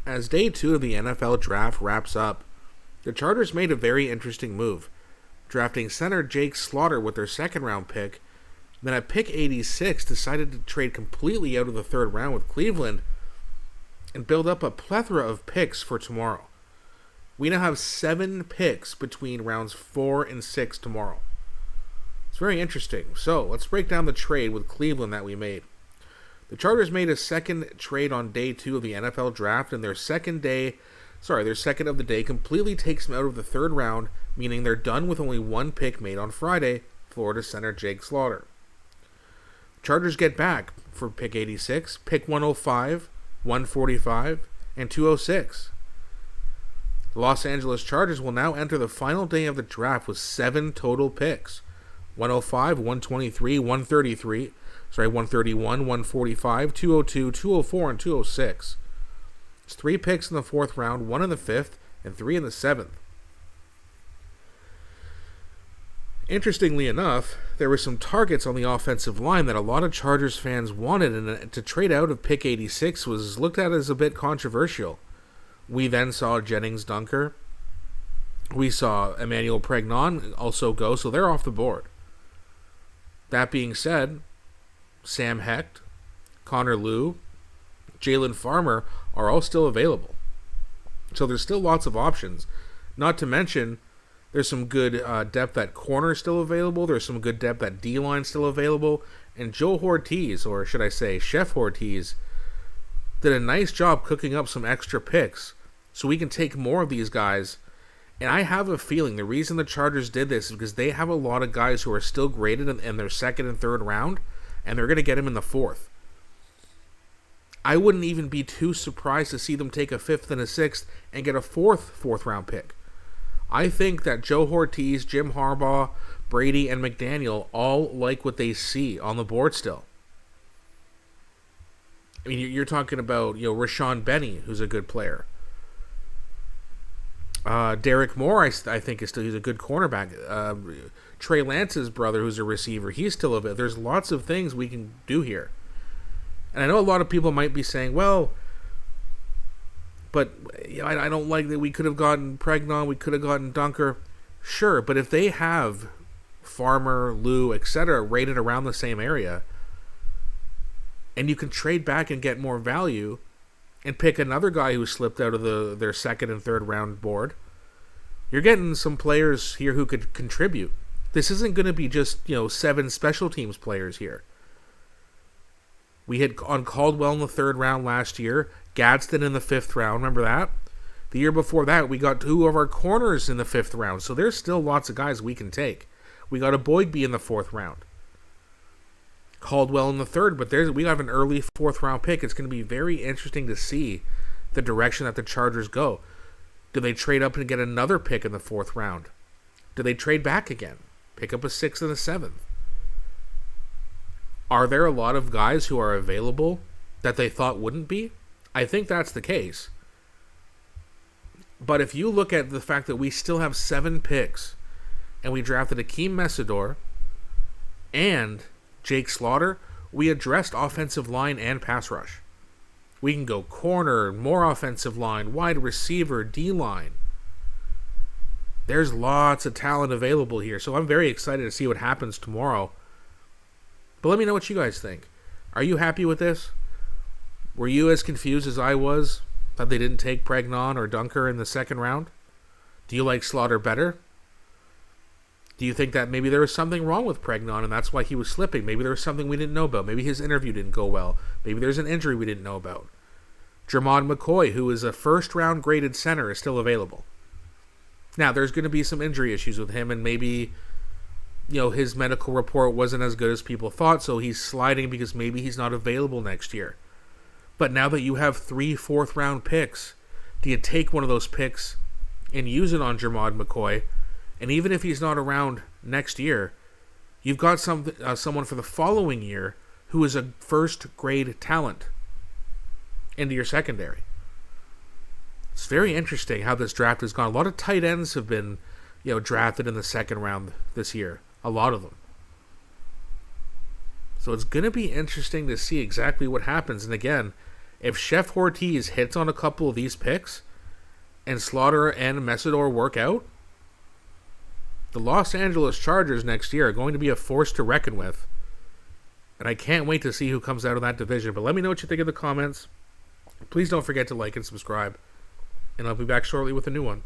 As day 2 of the NFL draft wraps up, the Chargers made a very interesting move, drafting center Jake Slaughter with their second round pick. Then at pick 86, decided to trade completely out of the third round with Cleveland and build up a plethora of picks for tomorrow. We now have 7 picks between rounds 4 and 6 tomorrow. It's very interesting. So let's break down the trade with Cleveland that we made. The Chargers made a second trade on day 2 of the NFL draft, and their second of the day completely takes them out of the third round, meaning they're done with only one pick made on Friday, Florida center Jake Slaughter. Chargers get back for pick 86, pick 105, 145, and 206. The Los Angeles Chargers will now enter the final day of the draft with 7 total picks. 105, 123, 131, 145, 202, 204, and 206. It's 3 picks in the 4th round, 1 in the 5th, and 3 in the 7th. Interestingly enough, there were some targets on the offensive line that a lot of Chargers fans wanted, and to trade out of pick 86 was looked at as a bit controversial. We then saw Jennings Dunker. We saw Emmanuel Pregnon also go, so they're off the board. That being said, Sam Hecht, Connor Lew, Jalen Farmer are all still available. So there's still lots of options. Not to mention, there's some good depth at corner still available. There's some good depth at D-line still available. And Joe Ortiz, or should I say Chef Ortiz, did a nice job cooking up some extra picks so we can take more of these guys. And I have a feeling the reason the Chargers did this is because they have a lot of guys who are still graded in their second and third round, and they're going to get them in the 4th. I wouldn't even be too surprised to see them take a 5th and a 6th and get a 4th round pick. I think that Joe Ortiz, Jim Harbaugh, Brady, and McDaniel all like what they see on the board still. I mean, you're talking about, Rashawn Benny, who's a good player. Derek Moore, I think, he's a good cornerback. Trey Lance's brother, who's a receiver, he's still available. There's lots of things we can do here. And I know a lot of people might be saying, well, but I don't like that we could have gotten Pregnon, we could have gotten Dunker. Sure, but if they have Farmer, Lew, etc. rated around the same area, and you can trade back and get more value and pick another guy who slipped out of their second and third round board, you're getting some players here who could contribute. This isn't going to be just, 7 special teams players here. We had on Caldwell in the 3rd round last year, Gadsden in the 5th round, remember that? The year before that, we got 2 of our corners in the 5th round, so there's still lots of guys we can take. We got a Boygby in the 4th round. Caldwell in the 3rd, but we have an early 4th round pick. It's going to be very interesting to see the direction that the Chargers go. Do they trade up and get another pick in the 4th round? Do they trade back again? Pick up a 6th and a 7th? Are there a lot of guys who are available that they thought wouldn't be? I think that's the case. But if you look at the fact that we still have 7 picks, and we drafted Akeem Mesidor and Jake Slaughter, we addressed offensive line and pass rush. We can go corner, more offensive line, wide receiver, D-line. There's lots of talent available here, so I'm very excited to see what happens tomorrow. But let me know what you guys think. Are you happy with this? Were you as confused as I was that they didn't take Pregnon or Dunker in the 2nd round? Do you like Slaughter better? Do you think that maybe there was something wrong with Pregnon and that's why he was slipping? Maybe there was something we didn't know about. Maybe his interview didn't go well. Maybe there's an injury we didn't know about. Jermon McCoy, who is a 1st round graded center, is still available. Now, there's going to be some injury issues with him, and maybe his medical report wasn't as good as people thought, so he's sliding because maybe he's not available next year. But now that you have 3 4th round picks, do you take one of those picks and use it on Jermon McCoy? And even if he's not around next year, you've got someone for the following year who is a 1st grade talent into your secondary. It's very interesting how this draft has gone. A lot of tight ends have been, drafted in the 2nd round this year. A lot of them. So it's going to be interesting to see exactly what happens. And again, If Chef Ortiz hits on a couple of these picks and Slaughter and Messidor work out, the Los Angeles Chargers next year are going to be a force to reckon with. And I can't wait to see who comes out of that division. But let me know what you think in the comments. Please don't forget to like and subscribe. And I'll be back shortly with a new one.